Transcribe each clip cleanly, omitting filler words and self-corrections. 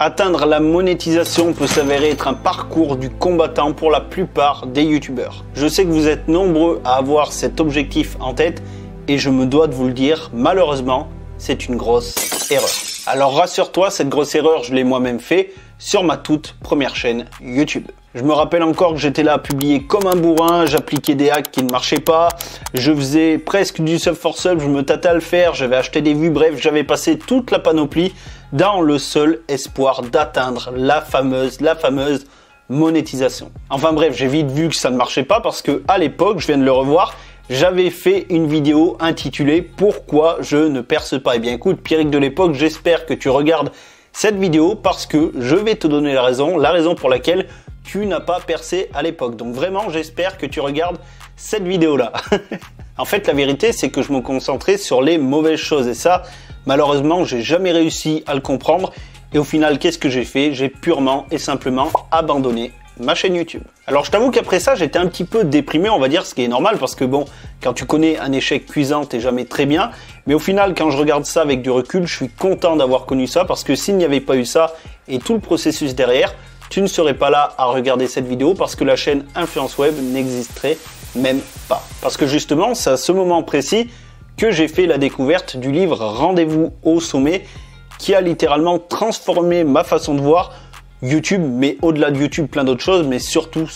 Atteindre la monétisation peut s'avérer être un parcours du combattant pour la plupart des youtubeurs. Je sais que vous êtes nombreux à avoir cet objectif en tête et je me dois de vous le dire, malheureusement, c'est une grosse erreur. Alors rassure-toi, cette grosse erreur, je l'ai moi-même fait sur ma toute première chaîne YouTube. Je me rappelle encore que j'étais là à publier comme un bourrin, j'appliquais des hacks qui ne marchaient pas, je faisais presque du sub for sub, je me tâtais à le faire, j'avais acheté des vues, bref, j'avais passé toute la panoplie dans le seul espoir d'atteindre la fameuse monétisation. Enfin bref, j'ai vite vu que ça ne marchait pas parce que à l'époque, je viens de le revoir, j'avais fait une vidéo intitulée « Pourquoi je ne perce pas ?» Eh bien écoute, Pierrick de l'époque, j'espère que tu regardes cette vidéo parce que je vais te donner la raison pour laquelle tu n'as pas percé à l'époque. Donc vraiment, j'espère que tu regardes cette vidéo-là. En fait, la vérité, c'est que je me concentrais sur les mauvaises choses et ça, malheureusement, j'ai jamais réussi à le comprendre. Et au final, qu'est-ce que j'ai fait? J'ai purement et simplement abandonné ma chaîne YouTube. Alors je t'avoue qu'après ça, j'étais un petit peu déprimé, on va dire, ce qui est normal parce que bon, quand tu connais un échec cuisant, t'es jamais très bien. Mais au final, quand je regarde ça avec du recul, je suis content d'avoir connu ça parce que s'il n'y avait pas eu ça et tout le processus derrière, tu ne serais pas là à regarder cette vidéo parce que la chaîne Influence Web n'existerait même pas. Parce que justement, c'est à ce moment précis que j'ai fait la découverte du livre Rendez-vous au sommet qui a littéralement transformé ma façon de voir YouTube, mais au-delà de YouTube, plein d'autres choses, mais surtout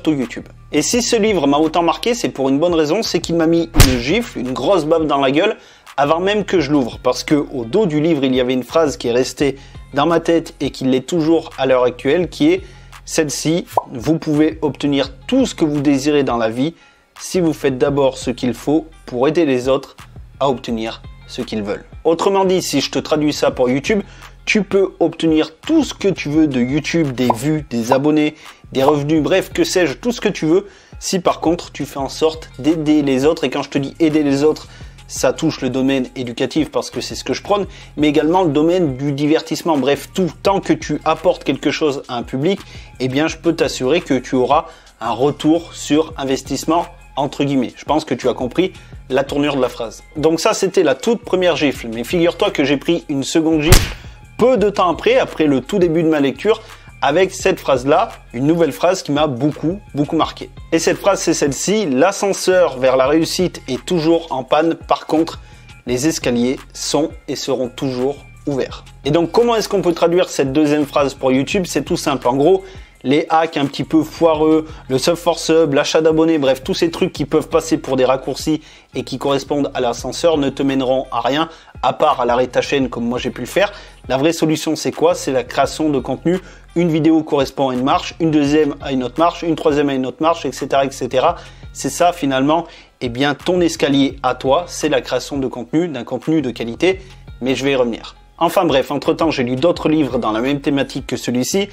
YouTube. Et si ce livre m'a autant marqué, c'est pour une bonne raison, c'est qu'il m'a mis une gifle, une grosse baffe dans la gueule avant même que je l'ouvre. Parce que au dos du livre, il y avait une phrase qui est restée dans ma tête et qui l'est toujours à l'heure actuelle, qui est celle-ci: vous pouvez obtenir tout ce que vous désirez dans la vie si vous faites d'abord ce qu'il faut pour aider les autres à obtenir ce qu'ils veulent. Autrement dit, si je te traduis ça pour YouTube, tu peux obtenir tout ce que tu veux de YouTube, des vues, des abonnés, des revenus, bref, que sais-je, tout ce que tu veux, si par contre tu fais en sorte d'aider les autres. Et quand je te dis aider les autres, ça touche le domaine éducatif parce que c'est ce que je prône, mais également le domaine du divertissement. Bref, tout tant que tu apportes quelque chose à un public, eh bien je peux t'assurer que tu auras un retour sur investissement entre guillemets. Je pense que tu as compris la tournure de la phrase. Donc ça, c'était la toute première gifle, mais figure-toi que j'ai pris une seconde gifle peu de temps après le tout début de ma lecture, avec cette phrase-là, une nouvelle phrase qui m'a beaucoup marqué. Et cette phrase, c'est celle-ci: l'ascenseur vers la réussite est toujours en panne, par contre, les escaliers sont et seront toujours ouverts. Et donc, comment est-ce qu'on peut traduire cette deuxième phrase pour YouTube? C'est tout simple. En gros, les hacks un petit peu foireux, le sub for sub, l'achat d'abonnés, bref, tous ces trucs qui peuvent passer pour des raccourcis et qui correspondent à l'ascenseur ne te mèneront à rien, à part à l'arrêt de ta chaîne comme moi j'ai pu le faire. La vraie solution, c'est quoi? C'est la création de contenu. Une vidéo correspond à une marche, une deuxième à une autre marche, une troisième à une autre marche, etc. etc. C'est ça finalement, eh bien ton escalier à toi, c'est la création de contenu, d'un contenu de qualité, mais je vais y revenir. Enfin bref, entre-temps, j'ai lu d'autres livres dans la même thématique que celui-ci,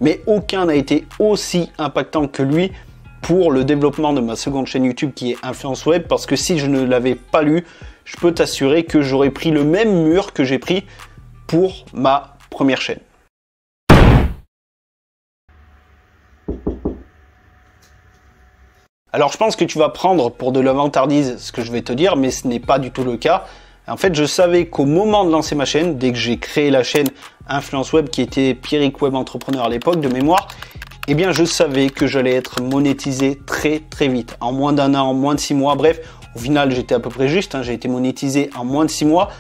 mais aucun n'a été aussi impactant que lui pour le développement de ma seconde chaîne YouTube qui est Influence Web, parce que si je ne l'avais pas lu, je peux t'assurer que j'aurais pris le même mur que j'ai pris pour ma première chaîne. Alors je pense que tu vas prendre pour de la vantardise ce que je vais te dire, mais ce n'est pas du tout le cas. En fait, je savais qu'au moment de lancer ma chaîne, dès que j'ai créé la chaîne Influence Web, qui était Pierrick Web Entrepreneur à l'époque de mémoire, eh bien je savais que j'allais être monétisé très vite, en moins d'un an, en moins de 6 mois, bref, au final j'étais à peu près juste, j'ai été monétisé en moins de 6 mois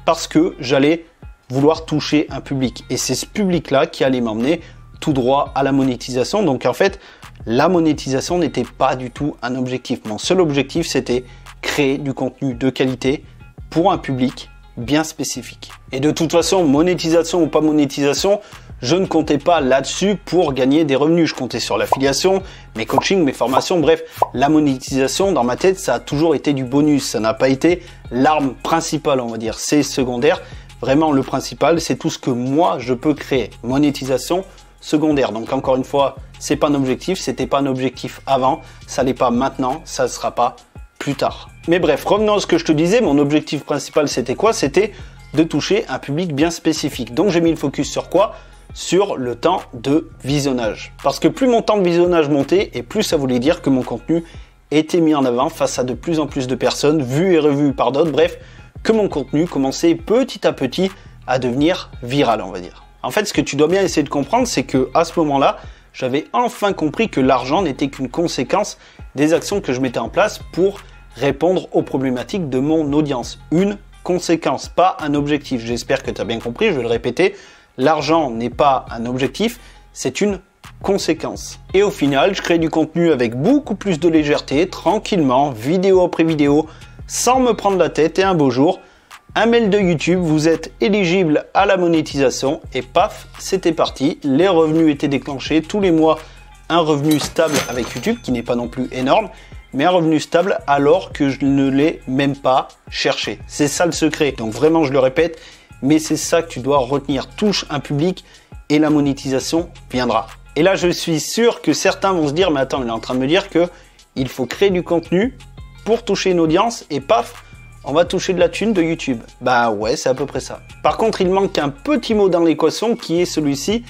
parce que j'allais vouloir toucher un public. Et c'est ce public-là qui allait m'emmener tout droit à la monétisation. Donc en fait, la monétisation n'était pas du tout un objectif. Mon seul objectif, c'était créer du contenu de qualité pour un public bien spécifique. Et de toute façon, monétisation ou pas monétisation, je ne comptais pas là-dessus pour gagner des revenus. Je comptais sur l'affiliation, mes coachings, mes formations, bref, la monétisation, dans ma tête, ça a toujours été du bonus. Ça n'a pas été l'arme principale, on va dire. C'est secondaire. Vraiment, le principal, c'est tout ce que moi, je peux créer. Monétisation secondaire. Donc, encore une fois, c'est pas un objectif. C'était pas un objectif avant. Ça l'est pas maintenant. Ça ne sera pas plus tard. Mais bref, revenons à ce que je te disais. Mon objectif principal, c'était quoi? C'était de toucher un public bien spécifique. Donc, j'ai mis le focus sur quoi? Sur le temps de visionnage. Parce que plus mon temps de visionnage montait, et plus ça voulait dire que mon contenu était mis en avant face à de plus en plus de personnes, vues et revues par d'autres, bref, que mon contenu commençait petit à petit à devenir viral, on va dire. En fait, ce que tu dois bien essayer de comprendre, c'est que à ce moment-là, j'avais enfin compris que l'argent n'était qu'une conséquence des actions que je mettais en place pour répondre aux problématiques de mon audience. Une conséquence, pas un objectif. J'espère que tu as bien compris, je vais le répéter. L'argent n'est pas un objectif, c'est une conséquence. Et au final, je crée du contenu avec beaucoup plus de légèreté, tranquillement, vidéo après vidéo, sans me prendre la tête, et un beau jour, un mail de YouTube, vous êtes éligible à la monétisation, et paf, c'était parti. Les revenus étaient déclenchés tous les mois, un revenu stable avec YouTube, qui n'est pas non plus énorme, mais un revenu stable alors que je ne l'ai même pas cherché. C'est ça le secret. Donc vraiment, je le répète, mais c'est ça que tu dois retenir. Touche un public et la monétisation viendra. Et là, je suis sûr que certains vont se dire, mais attends, il est en train de me dire que il faut créer du contenu pour toucher une audience et paf, on va toucher de la thune de YouTube. Bah ouais, c'est à peu près ça. Par contre, il manque un petit mot dans l'équation qui est celui-ci,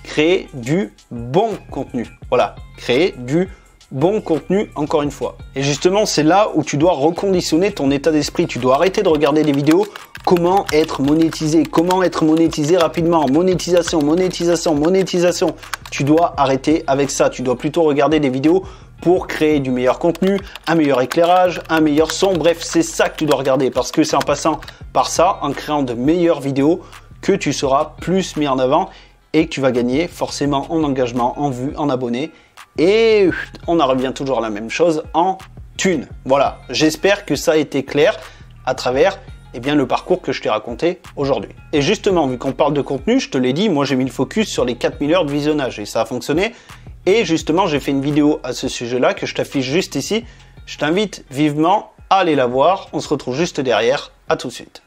créer du bon contenu. Voilà, créer du bon contenu encore une fois. Et justement, c'est là où tu dois reconditionner ton état d'esprit. Tu dois arrêter de regarder des vidéos comment être monétisé rapidement, monétisation, monétisation, monétisation. Tu dois arrêter avec ça. Tu dois plutôt regarder des vidéos pour créer du meilleur contenu, un meilleur éclairage, un meilleur son. Bref, c'est ça que tu dois regarder parce que c'est en passant par ça, en créant de meilleures vidéos, que tu seras plus mis en avant et que tu vas gagner forcément en engagement, en vues, en abonnés. Et on en revient toujours à la même chose, en thunes. Voilà, j'espère que ça a été clair à travers le parcours que je t'ai raconté aujourd'hui. Et justement, vu qu'on parle de contenu, je te l'ai dit, moi j'ai mis le focus sur les 4000 heures de visionnage et ça a fonctionné. Et justement, j'ai fait une vidéo à ce sujet-là que je t'affiche juste ici. Je t'invite vivement à aller la voir. On se retrouve juste derrière. À tout de suite.